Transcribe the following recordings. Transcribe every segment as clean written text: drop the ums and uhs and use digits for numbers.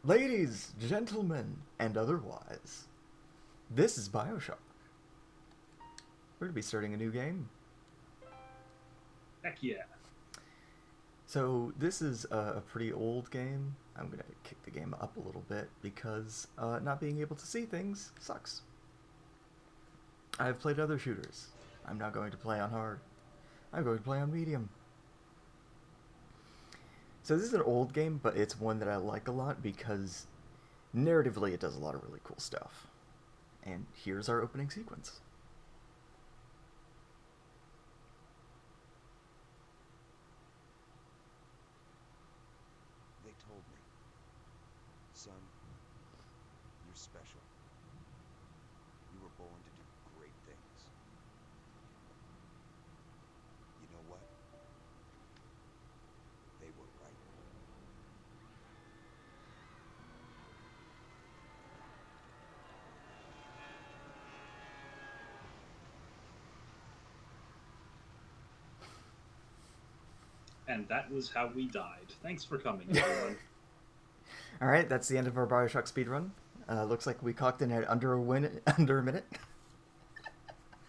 Ladies, gentlemen, and otherwise, this is BioShock. We're going to be starting a new game. Heck yeah. So, this is a pretty old game. I'm going to kick the game up a little bit because not being able to see things sucks. I've played other shooters. I'm not going to play on hard. I'm going to play on medium. So this is an old game, but it's one that I like a lot because narratively it does a lot of really cool stuff. And here's our opening sequence. They told me, son, you're special. You were born to do great things. You know what? They were right. And that was how we died. Thanks for coming, everyone. Alright, that's the end of our BioShock speedrun. Looks like we clocked in at under a minute.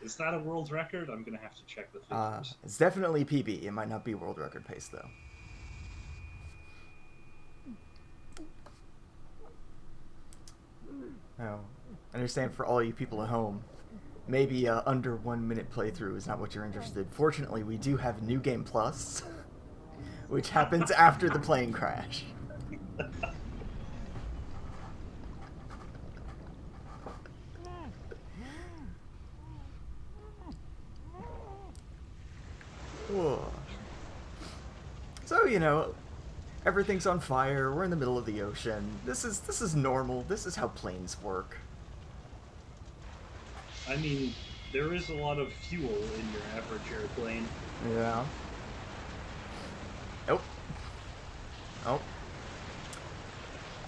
Is that a world record? I'm gonna have to check the figures. It's definitely PB. It might not be world record pace, though. Oh, I understand for all you people at home, maybe under 1 minute playthrough is not what you're interested. Fortunately, we do have New Game Plus, which happens after the plane crash. Whoa. So, you know, everything's on fire. We're in the middle of the ocean. This is normal. This is how planes work. I mean, there is a lot of fuel in your average airplane. Yeah. Nope. Oh.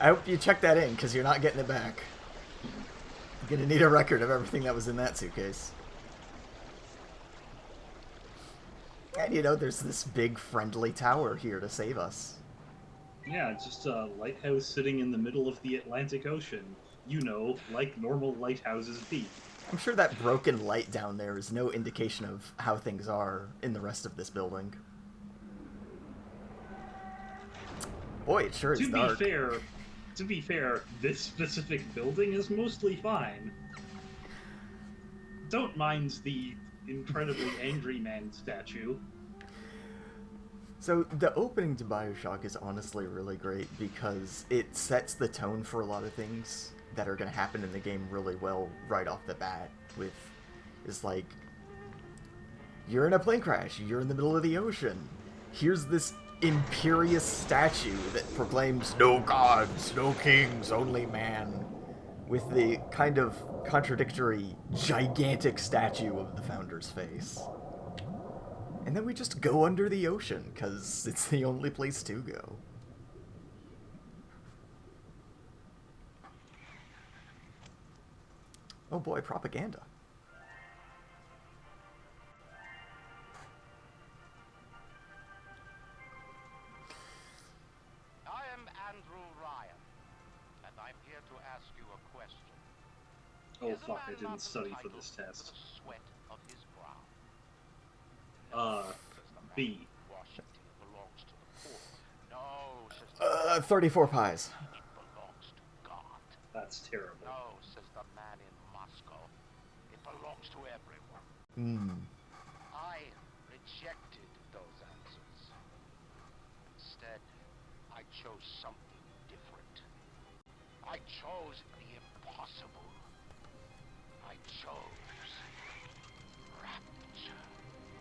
I hope you check that in, because you're not getting it back. You're gonna need a record of everything that was in that suitcase. And, you know, there's this big friendly tower here to save us. Yeah, it's just a lighthouse sitting in the middle of the Atlantic Ocean. You know, like normal lighthouses be. I'm sure that broken light down there is no indication of how things are in the rest of this building. Boy, it sure is dark. To be fair, this specific building is mostly fine. Don't mind the incredibly angry man statue. So the opening to BioShock is honestly really great because it sets the tone for a lot of things that are going to happen in the game really well right off the bat. With, it's like, you're in a plane crash, you're in the middle of the ocean, here's this imperious statue that proclaims no gods, no kings, only man, with the kind of contradictory, gigantic statue of the founder's face. And then we just go under the ocean, because it's the only place to go. Oh boy, propaganda. I am Andrew Ryan, and I'm here to ask you a question. Oh Is a fuck, I man didn't not study for entitled this to test. the sweat of his brow? No, says the man B. in Washington belongs to the poor. No, says the 34 pies. it belongs to God. That's terrible. No, says the man in Moscow. It belongs to everyone. Hmm. I rejected those answers. Instead, I chose something different. I chose the impossible. I chose Rapture.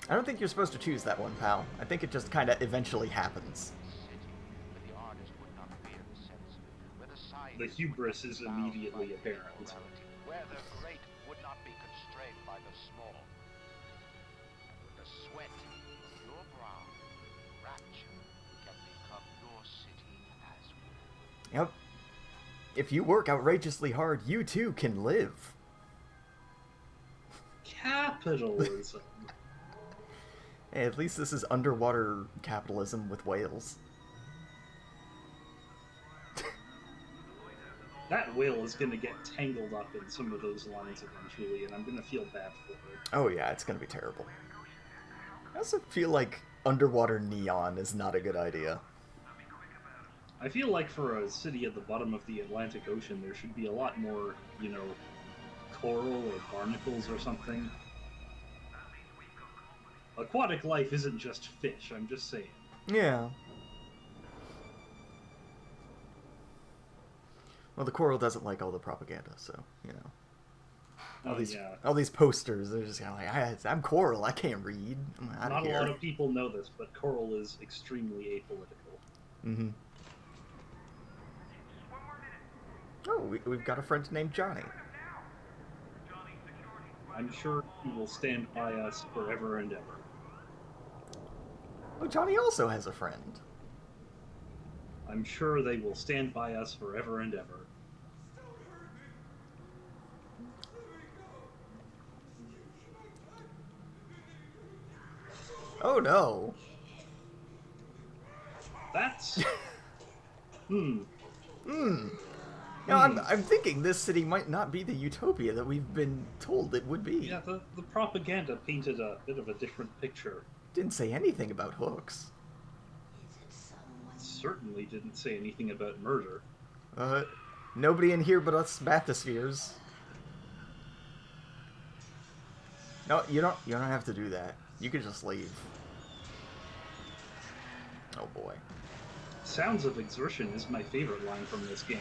I don't think you're supposed to choose that one, pal. I think it just kind of eventually happens. City where the artist would not fear the censor, where the science The hubris is would not be bound immediately by apparent. morality, where the great would not be constrained by the small. And with the sweat of your brow, Rapture can become your city as well. Yep. If you work outrageously hard, you too can live. Capitalism. Hey, at least this is underwater capitalism with whales. That whale is going to get tangled up in some of those lines eventually, and I'm going to feel bad for it. Oh yeah, it's gonna be terrible. I also feel like underwater neon is not a good idea. I feel like for a city at the bottom of the Atlantic Ocean, there should be a lot more, coral or barnacles or something. Aquatic life isn't just fish, I'm just saying. Yeah. Well, the coral doesn't like all the propaganda, so Oh, yeah. all these posters. They're just kind of like, I'm coral. I can't read. I'm out Not of here. a lot of people know this, but coral is extremely apolitical. Mm-hmm. Oh, we've got a friend named Johnny. I'm sure he will stand by us forever and ever. Oh, Johnny also has a friend. I'm sure they will stand by us forever and ever. Oh no. That's... Hmm. I'm thinking this city might not be the utopia that we've been told it would be. Yeah, the propaganda painted a bit of a different picture. Didn't say anything about hooks. Certainly didn't say anything about murder. Nobody in here but us bathyspheres. No, you don't have to do that. You can just leave. Oh boy. Sounds of exertion is my favorite line from this game.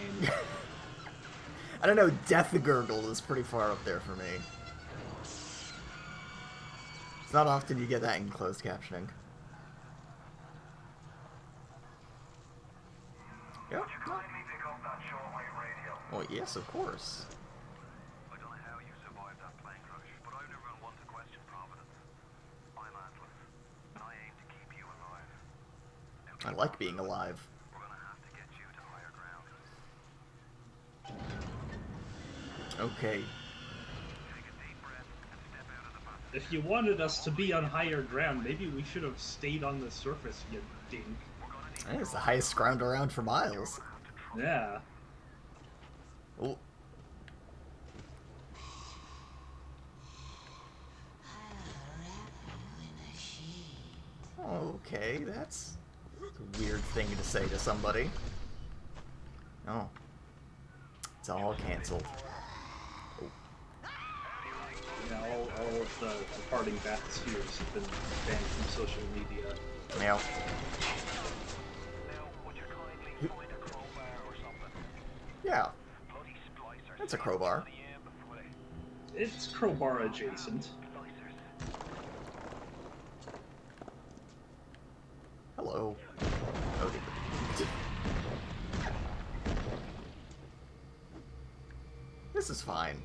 I don't know, Death Gurgle is pretty far up there for me. It's not often you get that in closed captioning. Yep. Oh, yes, of course. I don't know how you survived that plane crash, but I've never been one to question Providence. I'm Atlas, and I aim to keep you alive. I like being alive. We're gonna have to get you to higher ground. Okay. Take a deep breath and step out of the path. If you wanted us to be on higher ground, maybe we should have stayed on the surface, you dink. It's the highest ground around for miles. Yeah. Oh. Okay, that's a weird thing to say to somebody. Oh. It's all cancelled. Yeah, all of the departing bathyspheres have been banned from social media. Now. Now, would you kindly find a crowbar or something? Yeah, Bloody splicers. that's a crowbar. It's crowbar adjacent. Hello. Oh, this is fine.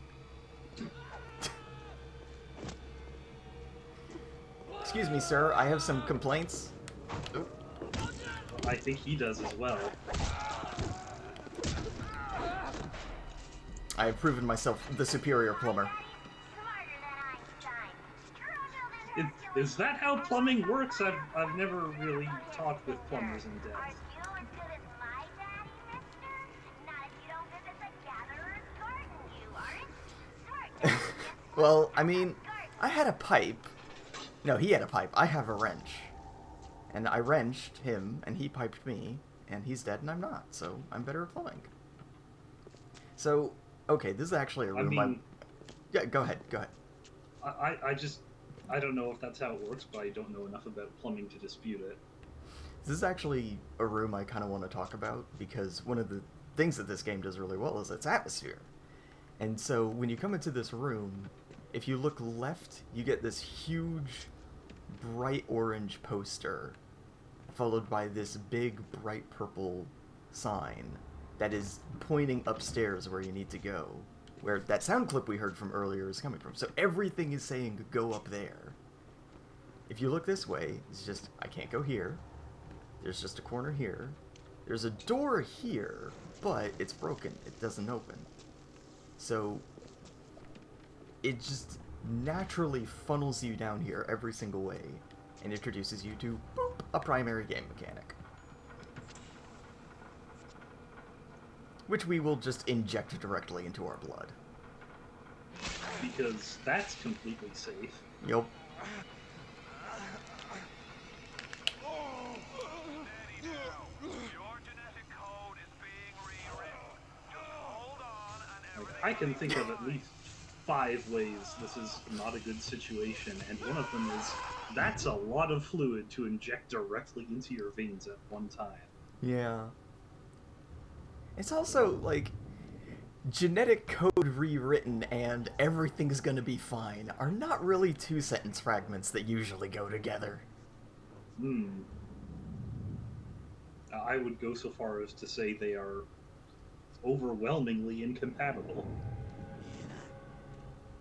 Excuse me, sir. I have some complaints. Oop. I think he does as well. I have proven myself the superior plumber. Is that how plumbing works? I've never really talked with plumbers in depth. Well, I mean, I had a pipe. No, he had a pipe. I have a wrench. And I wrenched him, and he piped me, and he's dead, and I'm not. So I'm better at plumbing. So, okay, this is actually a room. I mean, yeah, go ahead. Go ahead. I don't know if that's how it works, but I don't know enough about plumbing to dispute it. This is actually a room I kind of want to talk about, because one of the things that this game does really well is its atmosphere. And so when you come into this room, if you look left, you get this huge, bright orange poster, followed by this big, bright purple sign that is pointing upstairs where you need to go, where that sound clip we heard from earlier is coming from. So everything is saying, go up there. If you look this way, it's just, I can't go here. There's just a corner here. There's a door here, but it's broken. It doesn't open. So it just naturally funnels you down here every single way and introduces you to, boop, a primary game mechanic. which we will just inject directly into our blood. Because that's completely safe. Yup. Your genetic code is being rewritten. Just hold on and Like, I can think of at least 5 ways this is not a good situation, and one of them is that's a lot of fluid to inject directly into your veins at one time. Yeah. It's also, like, genetic code rewritten and everything's gonna be fine are not really two-sentence fragments that usually go together. I would go so far as to say they are overwhelmingly incompatible.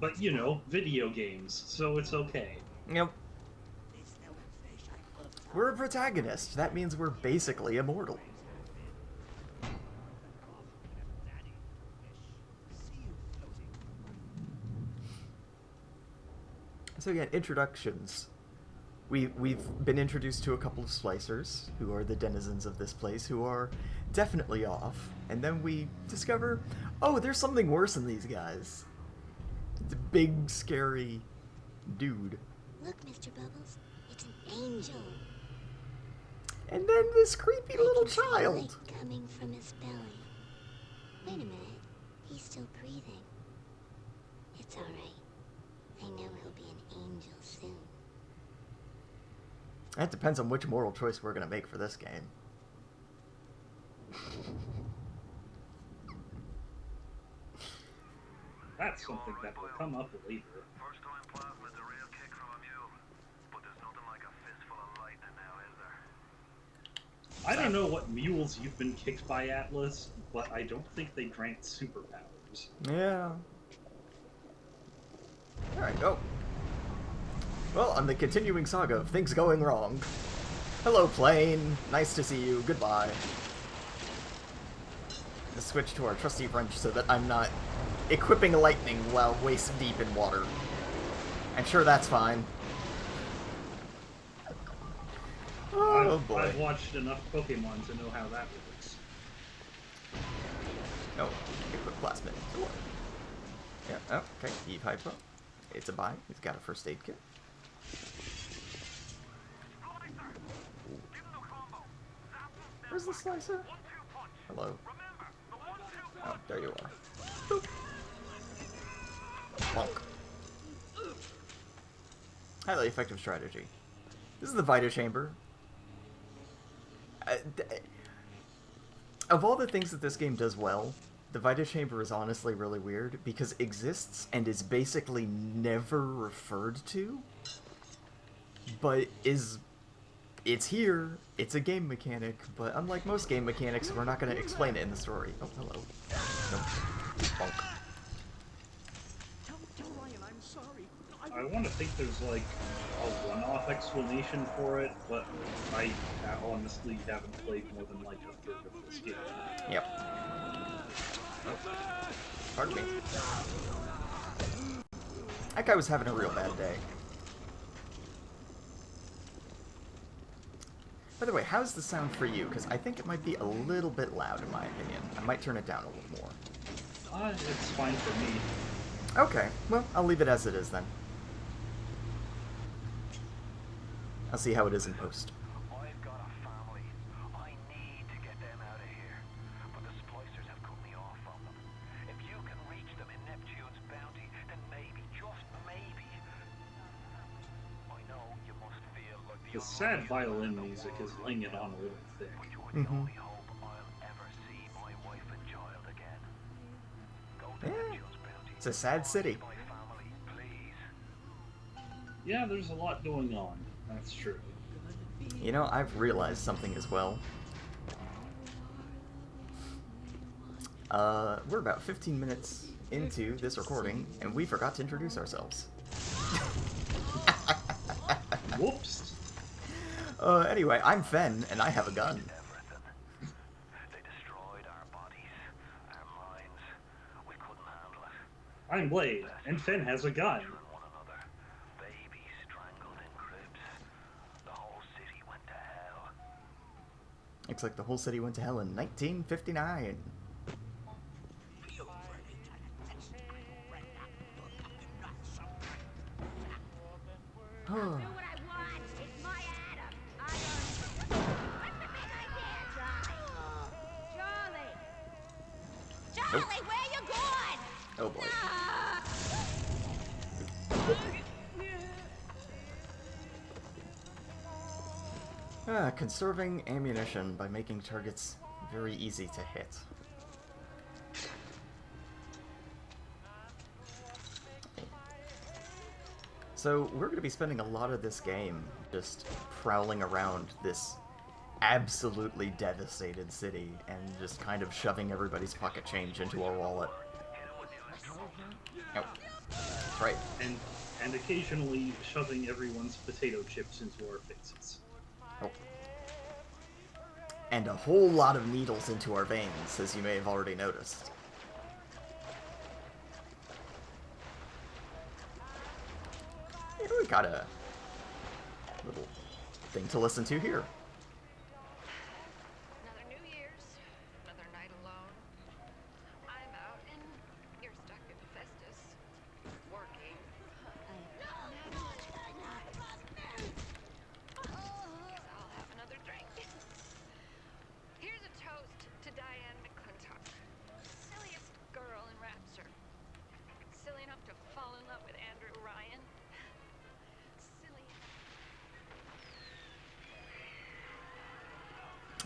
But, you know, video games, so it's okay. Yep. We're a protagonist. That means we're basically immortal. So again, introductions. We've been introduced to a couple of splicers, who are the denizens of this place, who are definitely off. And then we discover, oh, there's something worse than these guys. The big, scary dude. Look, Mr. Bubbles, it's an angel. And then this creepy little I can feel child. light coming from his belly. Wait a minute, he's still breathing. It's all right. I know he'll be an angel soon. That depends on which moral choice we're going to make for this game. That's something that will come up later. first time plasma's a real kick from a mule. But there's nothing like a fistful of lightning now, is there? I don't know what mules you've been kicked by, Atlas, but I don't think they grant superpowers. Yeah. Alright, go. Well, on the continuing saga of things going wrong. Hello, plane. Nice to see you. Goodbye. Let's switch to our trusty French so that I'm not equipping lightning while waist deep in water. I'm sure that's fine. Oh, boy. I've watched enough Pokemon to know how that works. No, equip plasmid. Sword. Yeah, oh, okay. Eve Hypo. It's a buy. He's got a first aid kit. Where's the slicer? Hello. Oh, there you are. Boop. Bonk. Highly effective strategy. This is the Vita Chamber. Of all the things that this game does well, the Vita Chamber is honestly really weird because it exists and is basically never referred to, but it's here, it's a game mechanic, but unlike most game mechanics, we're not going to explain it in the story. Oh, hello. Nope. Bonk. Tell Ryan I'm sorry. I want to think there's like a one-off explanation for it, but I honestly haven't played more than like a third of this game. Yep. Oh. Pardon me. That guy was having a real bad day. By the way, how's the sound for you? Because I think it might be a little bit loud in my opinion. I might turn it down a little more. It's fine for me. Okay, well, I'll leave it as it is then. I'll see how it is in post. I've got a family. I need to get them out of here. But the splicers have cut me off from them. If you can reach them in Neptune's bounty, then maybe, just maybe. I know you must feel like The sad violin music is laying it on a little thick. But you're the only hope I'll ever see my wife and child again. Go to Yeah. Neptune's bounty. It's a sad city. My family, please. Yeah, there's a lot going on. That's true. You know, I've realized something as well. We're about 15 minutes into this recording, and we forgot to introduce ourselves. Whoops. Anyway, I'm Fen, and I have a gun. Everything. They destroyed our bodies, our minds. We couldn't handle it. I'm Blade, and Finn has a gun. One another. Babies strangled in cribs. The whole city went to hell. Looks like the whole city went to hell in 1959. Nope. Ellie, where you going? Oh boy. Conserving ammunition by making targets very easy to hit. So we're going to be spending a lot of this game just prowling around this absolutely devastated city and just kind of shoving everybody's pocket change into our wallet. Oh, that's right. And occasionally shoving everyone's potato chips into our faces. Oh. And a whole lot of needles into our veins, as you may have already noticed. Yeah, we got a little thing to listen to here. Another New Year's, another night alone. I'm out and you're stuck in Festus, working. Guess I'll have another drink. Here's a toast to Diane McClintock, silliest girl in Rapture. Silly enough to fall in love with Andrew Ryan. Silly.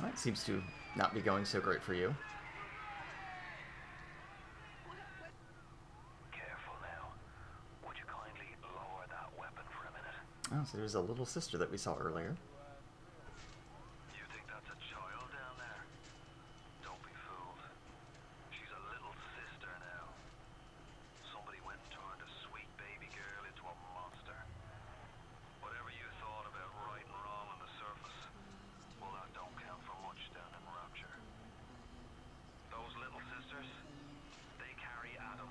That seems to not be going so great for you. Careful now. Would you kindly lower that weapon for a minute? Oh, so there's a little sister that we saw earlier. You think that's a child down there? Don't be fooled. She's a little sister now. Somebody went and turned a sweet baby girl into a monster. Whatever you thought about right and wrong on the surface, well, that don't count for much down in Rapture. Those little sisters, they carry Adam,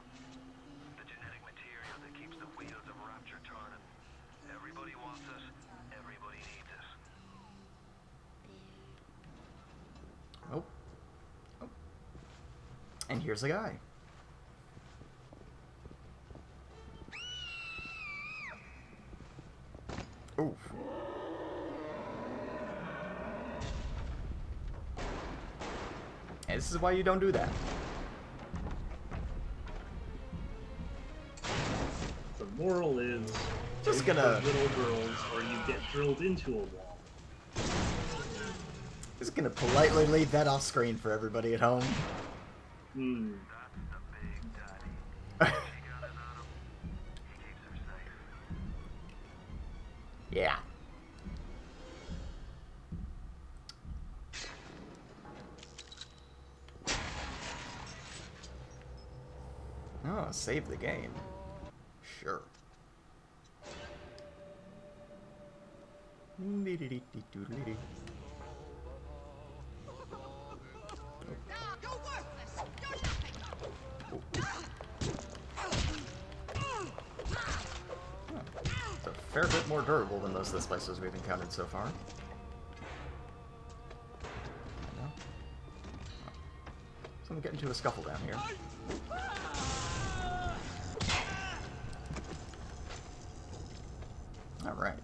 the genetic material that keeps the wheels of Rapture turning. Everybody wants it, everybody needs it. Oh. Oh. And here's a guy. Oof. And this is why you don't do that. The moral is, Just don't gonna- hurt little girls or you get drilled into a wall. Just gonna politely leave that off screen for everybody at home. Hmm. That's the big daddy. She got it, Adam. He keeps her safe. Yeah. Oh, save the game. Sure. It's a fair bit more durable than most of the spices we've encountered so far. So I'm getting into a scuffle down here. Alright.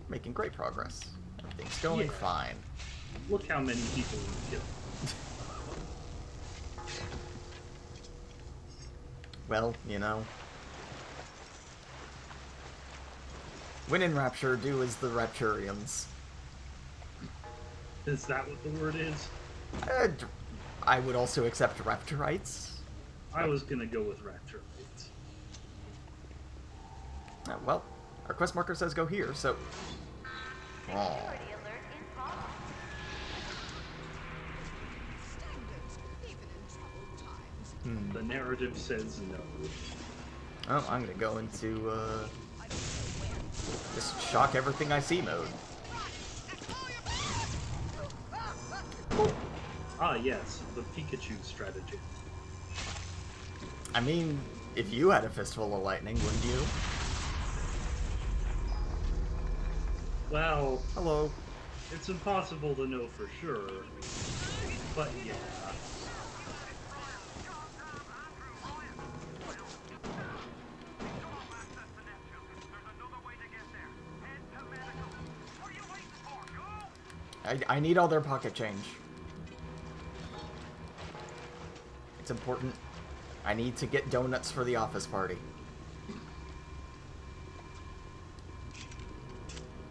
Making great progress. Everything's going Yeah. fine. Look how many people we've killed. Well, you know. When in Rapture, do as the Rapturians. Is that what the word is? I would also accept Rapturites. I was gonna go with Rapture. Right? Well, our quest marker says go here, so... Oh. Security alert in progress. The narrative says no. Oh, I'm gonna go into, just shock everything I see mode. Ah, yes, the Pikachu strategy. I mean, if you had a fistful of lightning, wouldn't you? Well, Hello. it's impossible to know for sure, but yeah. I need all their pocket change. It's important. I need to get donuts for the office party.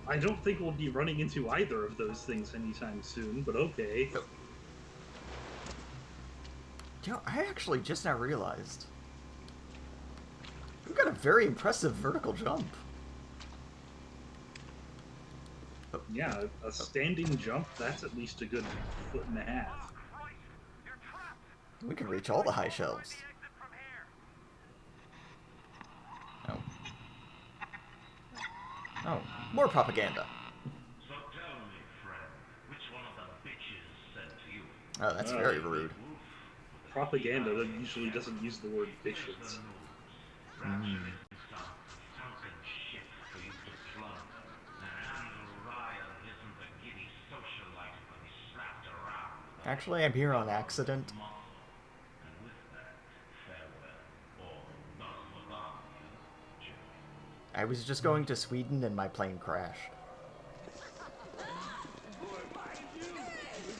I don't think we'll be running into either of those things anytime soon, but okay. You know, I actually just now realized we've got a very impressive vertical jump. Yeah, a standing jump, that's at least a good 1.5 feet. We can reach all the high shelves. Oh. Oh, more propaganda. So tell me, friend, which one of the bitches said to you? Oh, that's very rude. Propaganda that usually doesn't use the word bitches. Rapture is some sunken ship for you to plunder. And Andrew Ryan isn't the giddy socialite to be slapped around. Actually, I'm here on accident. And with that, farewell, or thus along, Jimmy. I was just going to Sweden and my plane crashed.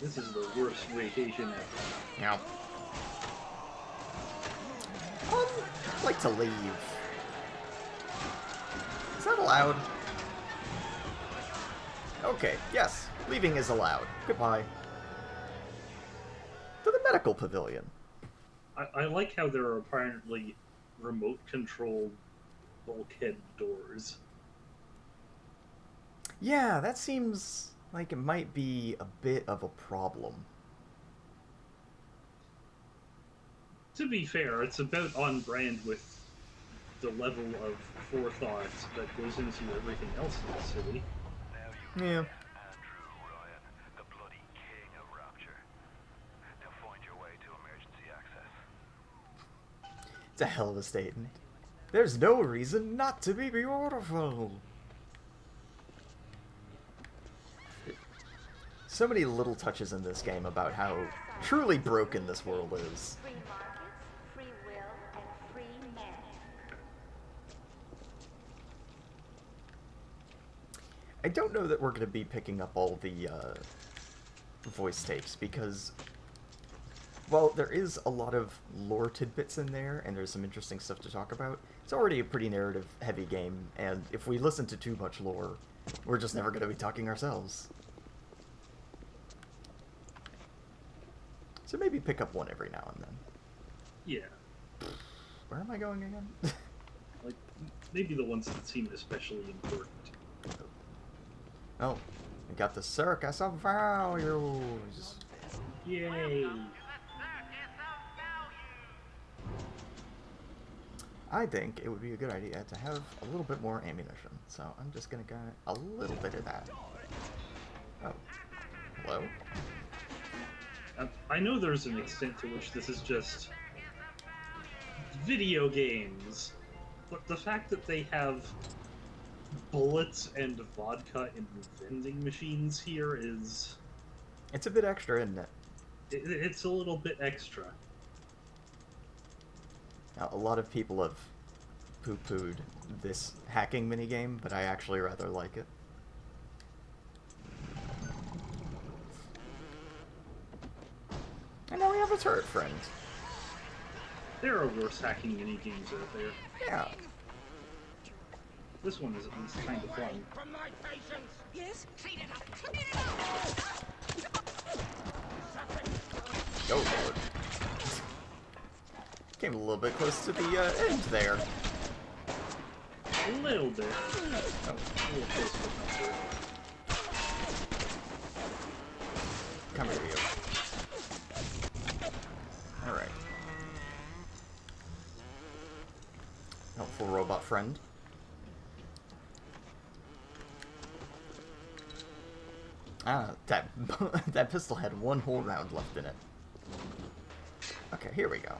This is the worst vacation ever. Now, I'd like to leave. Is that allowed? Okay, yes, leaving is allowed. Goodbye. To the medical pavilion. I like how there are apparently remote-controlled bulkhead doors. Yeah, that seems like it might be a bit of a problem. To be fair, it's about on brand with the level of forethought that goes into everything else in the city. Yeah. Andrew Ryan, the bloody king of Rapture. Now find your way to emergency access. It's a hell of a statement. There's no reason not to be beautiful. So many little touches in this game about how truly broken this world is. Free markets, free will, and free men. I don't know that we're going to be picking up all the voice tapes because, well, there is a lot of lore tidbits in there and there's some interesting stuff to talk about. It's already a pretty narrative-heavy game, and if we listen to too much lore, we're just never going to be talking ourselves. So maybe pick up one every now and then. Yeah, Where am I going again? like maybe the ones that seem especially important. Oh, we got the Circus of Values. Yay! I think it would be a good idea to have a little bit more ammunition, so I'm just gonna get a little bit of that. Oh, hello? I know there's an extent to which this is just video games, but the fact that they have bullets and vodka in vending machines here is... It's a bit extra, isn't it? It's a little bit extra. Now, a lot of people have poo-pooed this hacking minigame, but I actually rather like it. And now we have a turret friend. There are worse hacking minigames out there. Yeah. This one is at least kind of fun. Yes? Clean it up! Clean it up! Oh, Lord. Came a little bit close to the end there. A little bit. Oh. A little close to comfort. Come here, you. Alright. Helpful robot friend. Ah, that that pistol had one whole round left in it. Okay, here we go.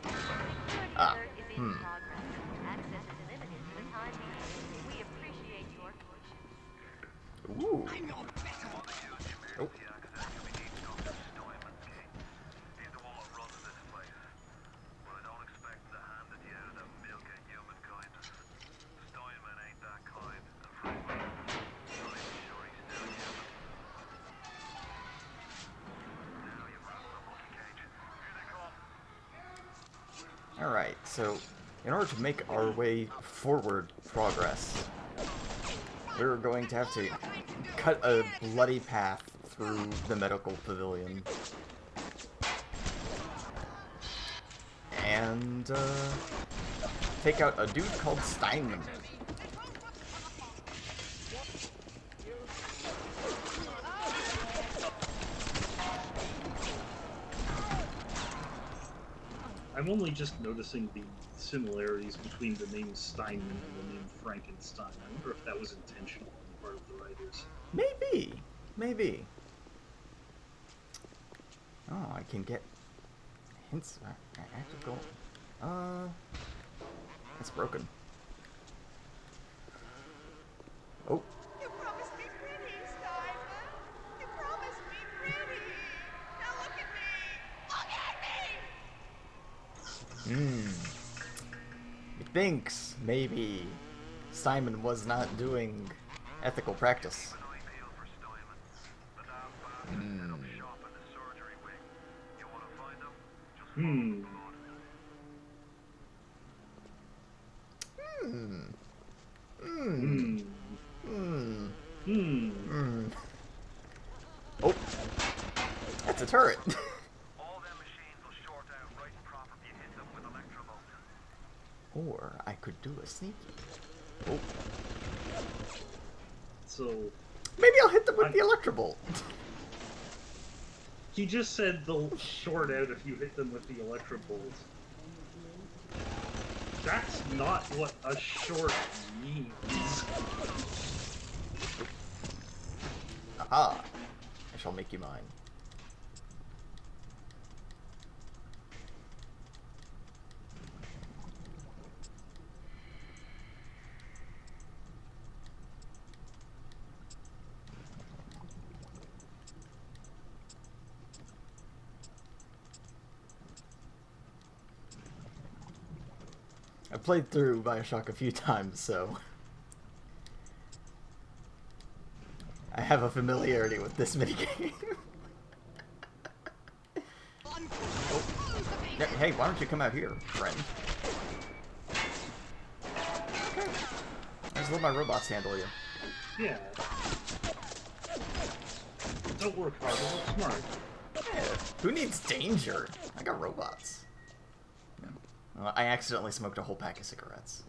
Ah, hmm. Access is limited for the time being. We appreciate your patience. Ooh. Oh. Alright, so in order to make our way forward progress, we're going to have to cut a bloody path through the medical pavilion. And, take out a dude called Steinman. I'm only just noticing the similarities between the name Steinman and the name Frankenstein. I wonder if that was intentional on the part of the writers. Maybe. Maybe. Oh, I can get hints. Active goal. It's broken. Oh. You promised me pretty, Steinman. You promised me pretty. Now look at me. Look at me. Methinks maybe Simon was not doing ethical practice. Oh, that's a turret. All them machines will short out right and proper if you hit them with electrovolt. Or I could do a sneaky. Oh, So, maybe I'll hit them with the electrobolt. he just said they'll short out if you hit them with the electrobolt. That's not what a short means. Aha! I shall make you mine. I played through BioShock a few times, so I have a familiarity with this minigame. Oh. Hey, why don't you come out here, friend? Okay. Just let my robots handle you. Yeah. Don't work hard, work smart. Yeah, who needs danger? I got robots. I accidentally smoked a whole pack of cigarettes.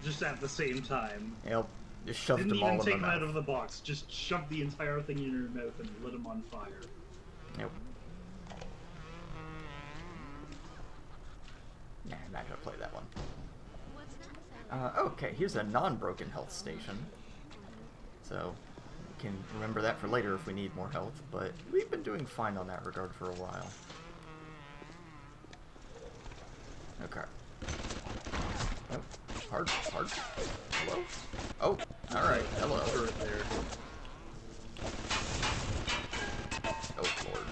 Just at the same time. Yep, just shoved Didn't them all even in take my them out mouth. of the box. Just shoved the entire thing in your mouth and lit them on fire. Yep. Nah, I'm not gonna play that one. Okay, here's a non-broken health station. So, we can remember that for later if we need more health, but we've been doing fine on that regard for a while. Okay. Oh, hard. Hello? Oh, alright, hello. Turret there. Oh, Lord.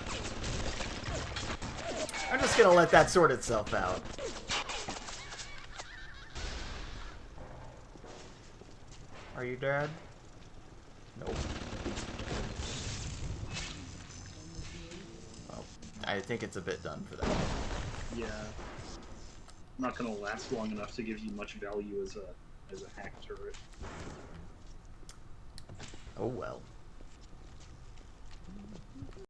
I'm just gonna let that sort itself out. Are you dead? Nope. Well, I think it's a bit done for that. Yeah. Not gonna last long enough to give you much value as a hack turret. Oh well.